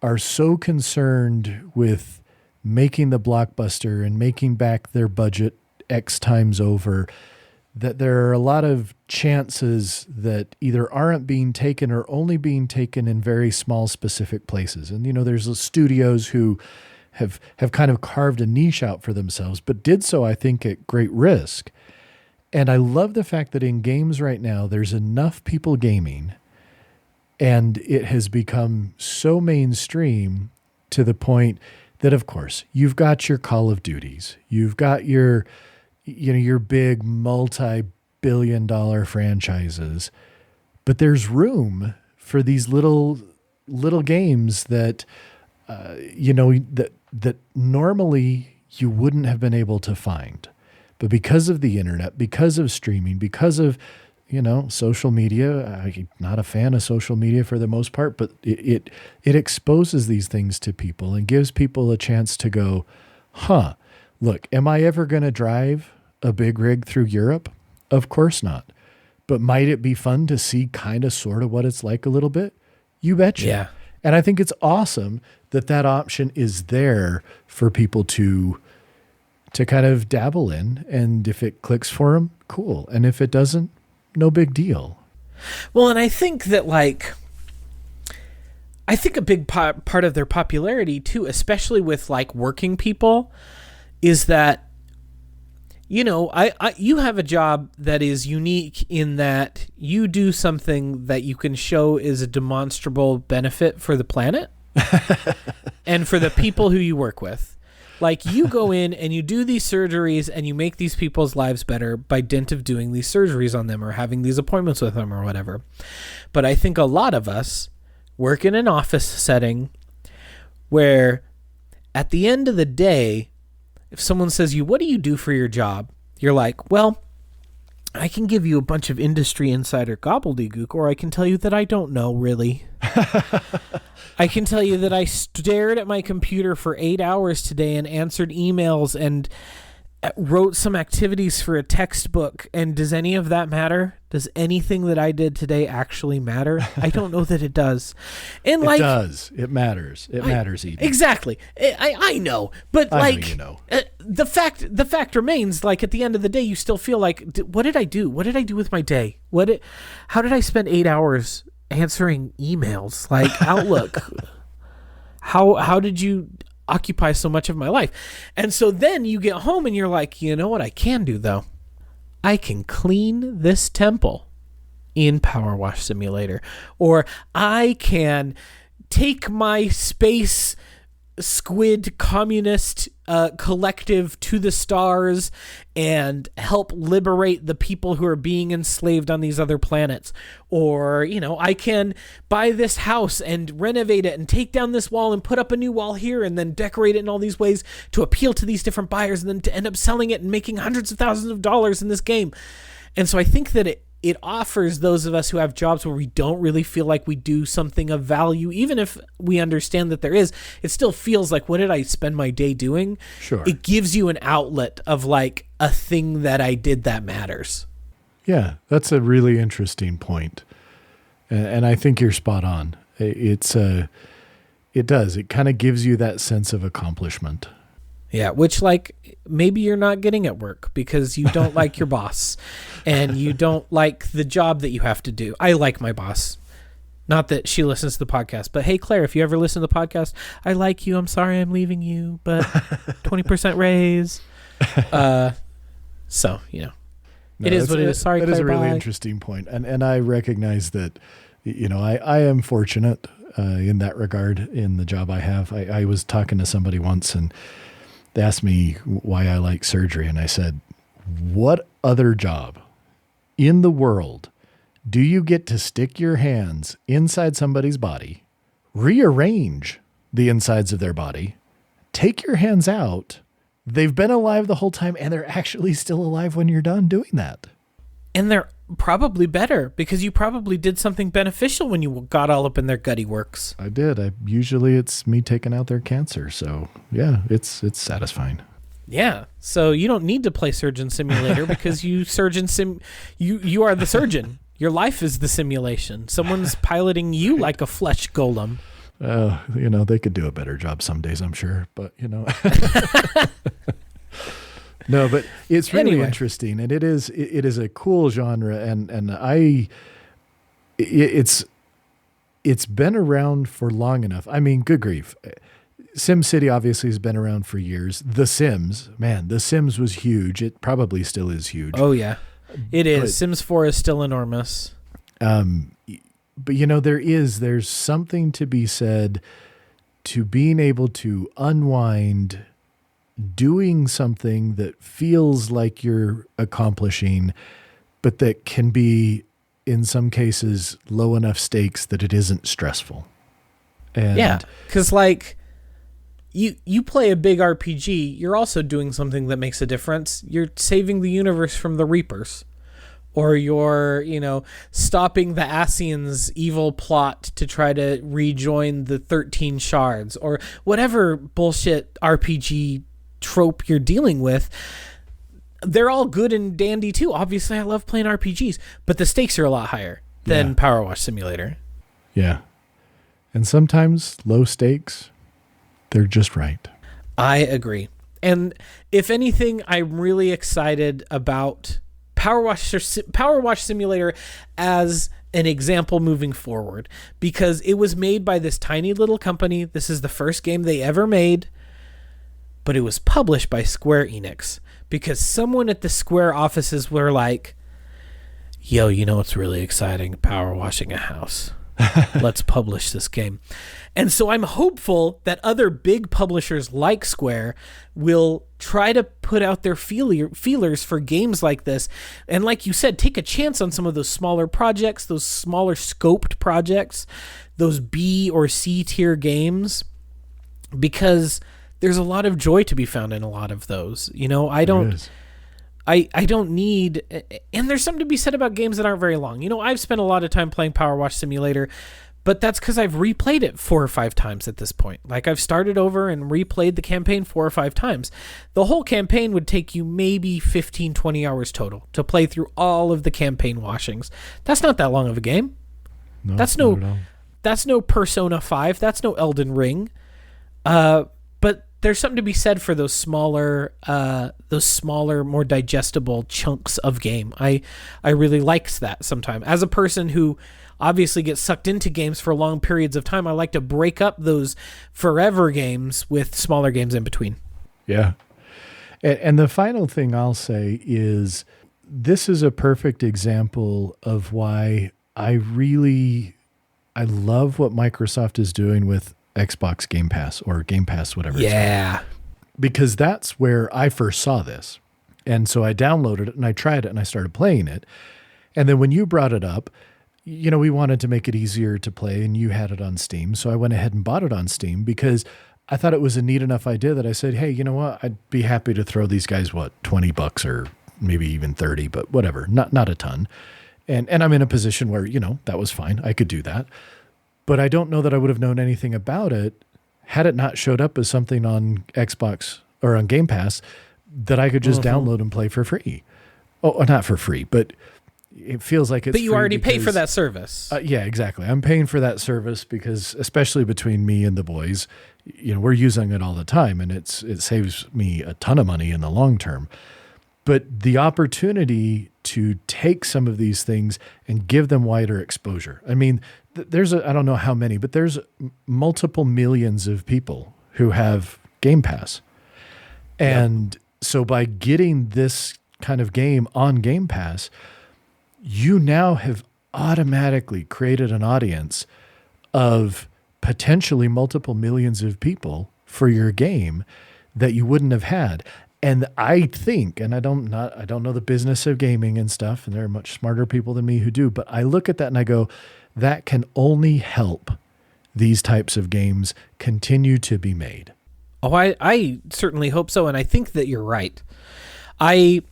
are so concerned with making the blockbuster and making back their budget X times over that there are a lot of chances that either aren't being taken or only being taken in very small specific places. And, there's studios who have kind of carved a niche out for themselves, but did so, I think, at great risk. And I love the fact that in games right now, there's enough people gaming, and it has become so mainstream to the point that, of course, you've got your Call of Duties, you've got your big multi-billion-dollar franchises, but there's room for these little games that, that normally you wouldn't have been able to find. But because of the internet, because of streaming, because of, social media, I'm not a fan of social media for the most part, but it exposes these things to people and gives people a chance to go, look, am I ever going to drive a big rig through Europe? Of course not. But might it be fun to see kind of sort of what it's like a little bit? You betcha. Yeah. And I think it's awesome that option is there for people to kind of dabble in. And if it clicks for them, cool. And if it doesn't, no big deal. Well, and I think that a big part of their popularity too, especially with working people, is that, you have a job that is unique in that you do something that you can show is a demonstrable benefit for the planet and for the people who you work with. You go in and you do these surgeries and you make these people's lives better by dint of doing these surgeries on them or having these appointments with them or whatever. But I think a lot of us work in an office setting where at the end of the day, if someone says what do you do for your job? You're like, well, I can give you a bunch of industry insider gobbledygook, or I can tell you that I don't know really. I can tell you that I stared at my computer for 8 hours today and answered emails and wrote some activities for a textbook. And does any of that matter? Does anything that I did today actually matter? I don't know that it does. And it does. It matters. It matters, Eden. Exactly. I know. But the fact remains, at the end of the day, you still feel like, what did I do? What did I do with my day? How did I spend 8 hours answering emails Outlook? How did you occupy so much of my life? And so then you get home and you're like, you know what I can do though? I can clean this temple in Power Wash Simulator, or I can take my space squid communist collective to the stars and help liberate the people who are being enslaved on these other planets. Or, I can buy this house and renovate it and take down this wall and put up a new wall here and then decorate it in all these ways to appeal to these different buyers and then to end up selling it and making hundreds of thousands of dollars in this game. And so I think that it offers those of us who have jobs where we don't really feel like we do something of value, even if we understand that there is, it still feels like, what did I spend my day doing? Sure. It gives you an outlet of a thing that I did that matters. Yeah, that's a really interesting point. And I think you're spot on. It does. It kind of gives you that sense of accomplishment. Yeah, which maybe you're not getting at work because you don't like your boss and you don't like the job that you have to do. I like my boss. Not that she listens to the podcast, but hey, Claire, if you ever listen to the podcast, I like you. I'm sorry I'm leaving you, but 20% raise. So, it is what it is. Sorry, Claire, that is a really bye. Interesting point. And I recognize that, I am fortunate in that regard in the job I have. I was talking to somebody once and They asked me why I like surgery, and I said, what other job in the world do you get to stick your hands inside somebody's body, rearrange the insides of their body, take your hands out, they've been alive the whole time, and they're actually still alive when you're done doing that? And they're probably better because you probably did something beneficial when you got all up in their gutty works. I did. Usually it's me taking out their cancer. So yeah, it's satisfying. Yeah. So you don't need to play Surgeon Simulator because you are the surgeon. Your life is the simulation. Someone's piloting you like a flesh golem. They could do a better job some days, I'm sure, but No, but it's really interesting, and it is a cool genre, and it's been around for long enough. I mean, good grief. SimCity obviously has been around for years. The Sims was huge. It probably still is huge. Oh yeah, it is. But Sims 4 is still enormous. But there's something to be said to being able to unwind, doing something that feels like you're accomplishing, but that can be, in some cases, low enough stakes that it isn't stressful. And yeah, because you play a big RPG, you're also doing something that makes a difference. You're saving the universe from the Reapers. Or you're, stopping the Asians' evil plot to try to rejoin the 13 shards. Or whatever bullshit RPG trope you're dealing with. They're all good and dandy too. Obviously, I love playing RPGs. But the stakes are a lot higher than Power Wash Simulator. Yeah. And sometimes low stakes, they're just right. I agree. And if anything, I'm really excited about Power Wash Simulator as an example moving forward, because it was made by this tiny little company. This is the first game they ever made, but it was published by Square Enix because someone at the Square offices were like, yo, what's really exciting? Power washing a house. Let's publish this game. And so I'm hopeful that other big publishers like Square will try to put out their feelers for games like this. And like you said, take a chance on some of those smaller projects, those smaller scoped projects, those B or C tier games, because there's a lot of joy to be found in a lot of those. I don't need, and there's something to be said about games that aren't very long. I've spent a lot of time playing Power Wash Simulator, but that's because I've replayed it 4 or 5 times at this point. I've started over and replayed the campaign 4 or 5 times. The whole campaign would take you maybe 15, 20 hours total to play through all of the campaign washings. That's not that long of a game. No, that's no Persona 5. That's no Elden Ring. But there's something to be said for those smaller, more digestible chunks of game. I really likes that sometimes. As a person who obviously gets sucked into games for long periods of time, I like to break up those forever games with smaller games in between. Yeah. And the final thing I'll say is this is a perfect example of why I love what Microsoft is doing with Xbox Game Pass or Game Pass, whatever. Yeah. Because that's where I first saw this. And so I downloaded it and I tried it and I started playing it. And then when you brought it up, we wanted to make it easier to play and you had it on Steam. So I went ahead and bought it on Steam because I thought it was a neat enough idea that I said, hey, you know what? I'd be happy to throw these guys, $20 or maybe even 30, but whatever, not a ton. And I'm in a position where, that was fine. I could do that. But I don't know that I would have known anything about it had it not showed up as something on Xbox or on Game Pass that I could just download and play for free. Oh, not for free, but it feels like it's But you already pay for that service. Yeah, exactly. I'm paying for that service because, especially between me and the boys, we're using it all the time, and it saves me a ton of money in the long term. But the opportunity to take some of these things and give them wider exposure. I mean, I don't know how many, but there's multiple millions of people who have Game Pass. And so by getting this kind of game on Game Pass, you now have automatically created an audience of potentially multiple millions of people for your game that you wouldn't have had. And I think, and I don't know the business of gaming and stuff, and there are much smarter people than me who do, but I look at that and I go, that can only help these types of games continue to be made. Oh, I certainly hope so, and I think that you're right. I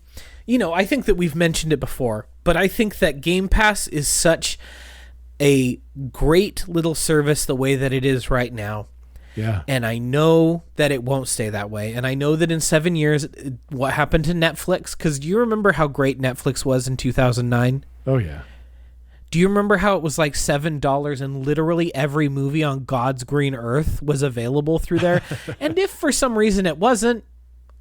think that we've mentioned it before, but I think that Game Pass is such a great little service the way that it is right now. Yeah. And I know that it won't stay that way. And I know that in 7 years, what happened to Netflix? Because do you remember how great Netflix was in 2009? Oh, yeah. Do you remember how it was like $7 and literally every movie on God's green earth was available through there? And if for some reason it wasn't,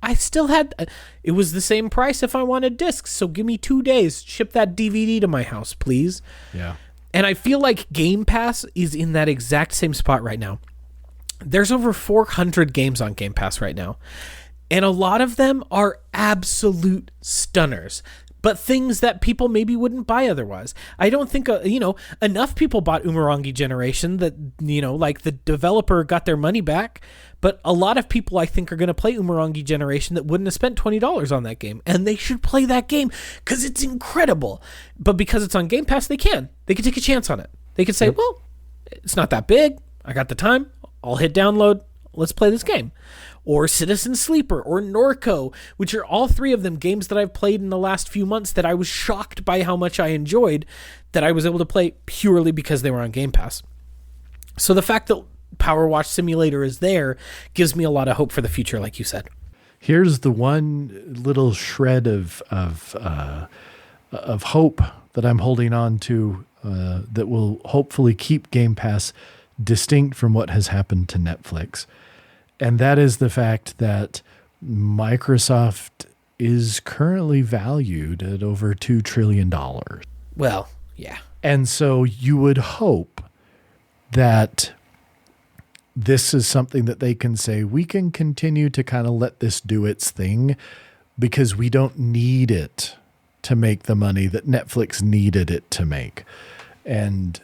I still had, it was the same price if I wanted discs. So give me 2 days, ship that DVD to my house, please. Yeah. And I feel like Game Pass is in that exact same spot right now. There's over 400 games on Game Pass right now. And a lot of them are absolute stunners. But things that people maybe wouldn't buy otherwise. I don't think, enough people bought Umurangi Generation that, like the developer got their money back. But a lot of people, I think, are going to play Umurangi Generation that wouldn't have spent $20 on that game. And they should play that game because it's incredible. But because it's on Game Pass, they can. They can take a chance on it. They could say, well, it's not that big. I got the time. I'll hit download. Let's play this game. Or Citizen Sleeper or Norco, which are all three of them games that I've played in the last few months that I was shocked by how much I enjoyed, that I was able to play purely because they were on Game Pass. So the fact that Power Wash Simulator is there gives me a lot of hope for the future, like you said. Here's the one little shred of hope that I'm holding on to that will hopefully keep Game Pass distinct from what has happened to Netflix. And that is the fact that Microsoft is currently valued at over $2 trillion. Well, yeah. And so you would hope that this is something that they can say, we can continue to kind of let this do its thing because we don't need it to make the money that Netflix needed it to make. And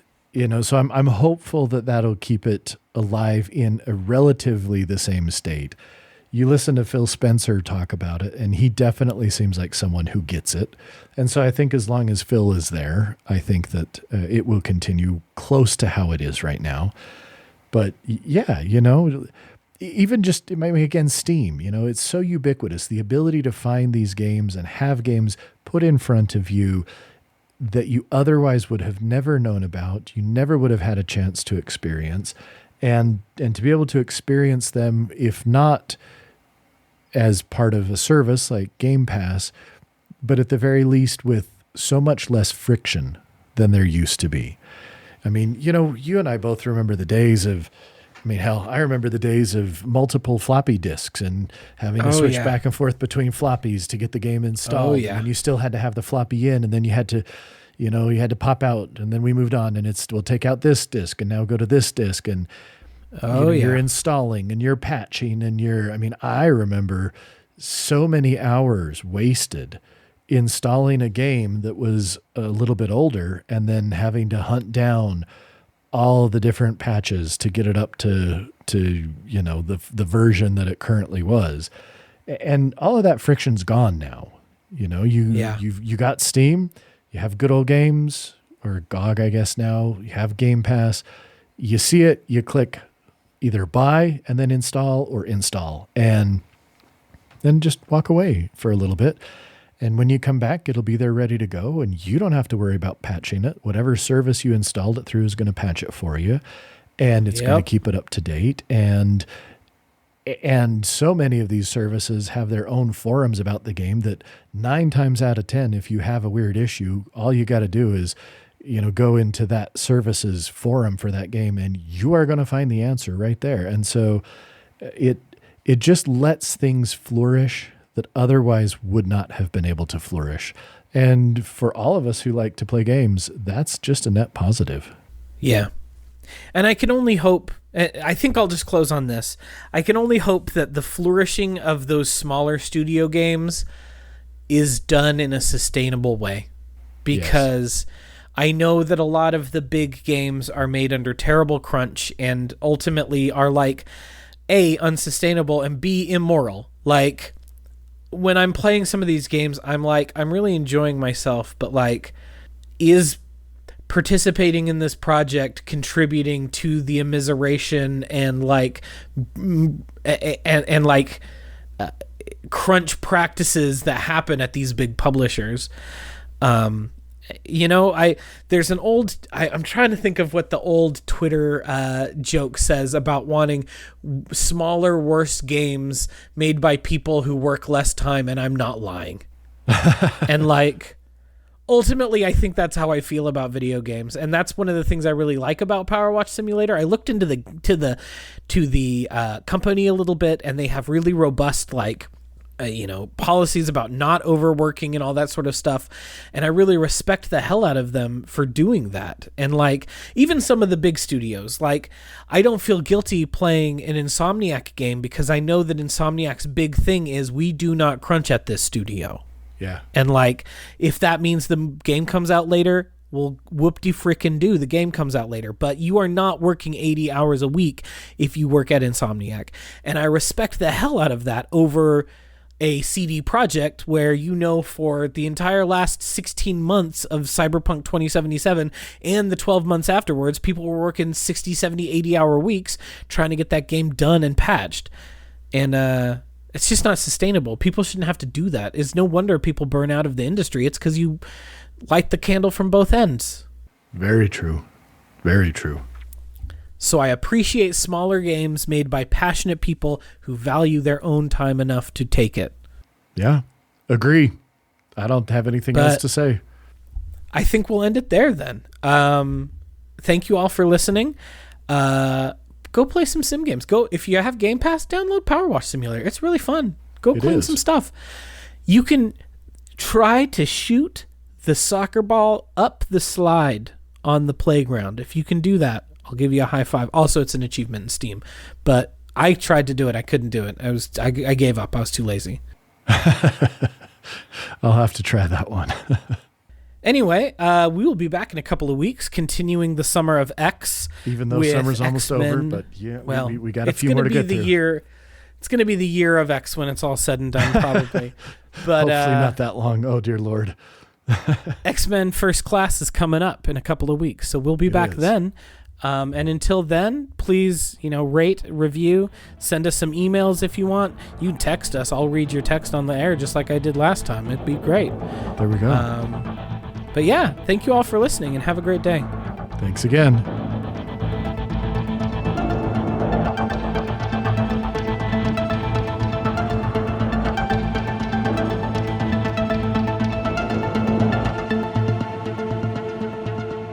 so I'm hopeful that that'll keep it alive in a relatively the same state. You listen to Phil Spencer talk about it, and he definitely seems like someone who gets it. And so I think as long as Phil is there, I think that it will continue close to how it is right now. But yeah, even just maybe again, Steam, it's so ubiquitous. The ability to find these games and have games put in front of you that you otherwise would have never known about, you never would have had a chance to experience, and to be able to experience them, if not as part of a service like Game Pass, but at the very least with so much less friction than there used to be. I mean, you and I both remember the days of, I remember the days of multiple floppy disks and having to switch back and forth between floppies to get the game installed. Yeah. And you still had to have the floppy in, and then you had to, you had to pop out, and then we moved on, and we'll take out this disk and now go to this disk, and you're installing and you're patching and I remember so many hours wasted installing a game that was a little bit older and then having to hunt down all the different patches to get it up to the version that it currently was. And all of that friction's gone now. You got Steam, you have good old games, or GOG, I guess now, you have Game Pass, you see it, you click either buy and then install, or install, and then just walk away for a little bit. And when you come back, it'll be there ready to go, and you don't have to worry about patching it. Whatever service you installed it through is going to patch it for you, and it's going to keep it up to date. And so many of these services have their own forums about the game that 9 times out of 10, if you have a weird issue, all you got to do is, go into that services forum for that game, and you are going to find the answer right there. And so it just lets things flourish that otherwise would not have been able to flourish. And for all of us who like to play games, that's just a net positive. Yeah. And I can only hope, I think I'll just close on this. I can only hope that the flourishing of those smaller studio games is done in a sustainable way. Because I know that a lot of the big games are made under terrible crunch and ultimately are like, A, unsustainable, and B, immoral. Like, when I'm playing some of these games, I'm like, I'm really enjoying myself, but like, is participating in this project contributing to the immiseration and like crunch practices that happen at these big publishers? There's an old, I'm trying to think of what the old Twitter joke says about wanting smaller, worse games made by people who work less time, and I'm not lying. And like, ultimately, I think that's how I feel about video games, and that's one of the things I really like about Power Wash Simulator. I looked into the company a little bit, and they have really robust policies about not overworking and all that sort of stuff, and I really respect the hell out of them for doing that. And like, even some of the big studios, like, I don't feel guilty playing an Insomniac game because I know that Insomniac's big thing is we do not crunch at this studio. Yeah. And like, if that means the game comes out later, well, whoop-de-frickin-do, the game comes out later. But you are not working 80 hours a week if you work at Insomniac. And I respect the hell out of that over a CD Projekt where, for the entire last 16 months of Cyberpunk 2077 and the 12 months afterwards, people were working 60, 70, 80-hour weeks trying to get that game done and patched. And, it's just not sustainable. People shouldn't have to do that. It's no wonder people burn out of the industry. It's because you light the candle from both ends. Very true. Very true. So I appreciate smaller games made by passionate people who value their own time enough to take it. Yeah, agree. I don't have anything else to say. I think we'll end it there then. Thank you all for listening. Go play some sim games. Go, if you have Game Pass, download Power Wash Simulator. It's really fun. Go clean some stuff. You can try to shoot the soccer ball up the slide on the playground. If you can do that, I'll give you a high five. Also, it's an achievement in Steam. But I tried to do it. I couldn't do it. I gave up. I was too lazy. I'll have to try that one. Anyway, we will be back in a couple of weeks, continuing the Summer of X. Even though summer's almost over, but yeah, well, we got a few more to get through. It's going to be the year of X when it's all said and done, probably. But hopefully not that long. Oh, dear Lord. X-Men First Class is coming up in a couple of weeks, so we'll be back then. And until then, please, rate, review, send us some emails if you want. You can text us. I'll read your text on the air just like I did last time. It'd be great. There we go. But yeah, thank you all for listening and have a great day. Thanks again.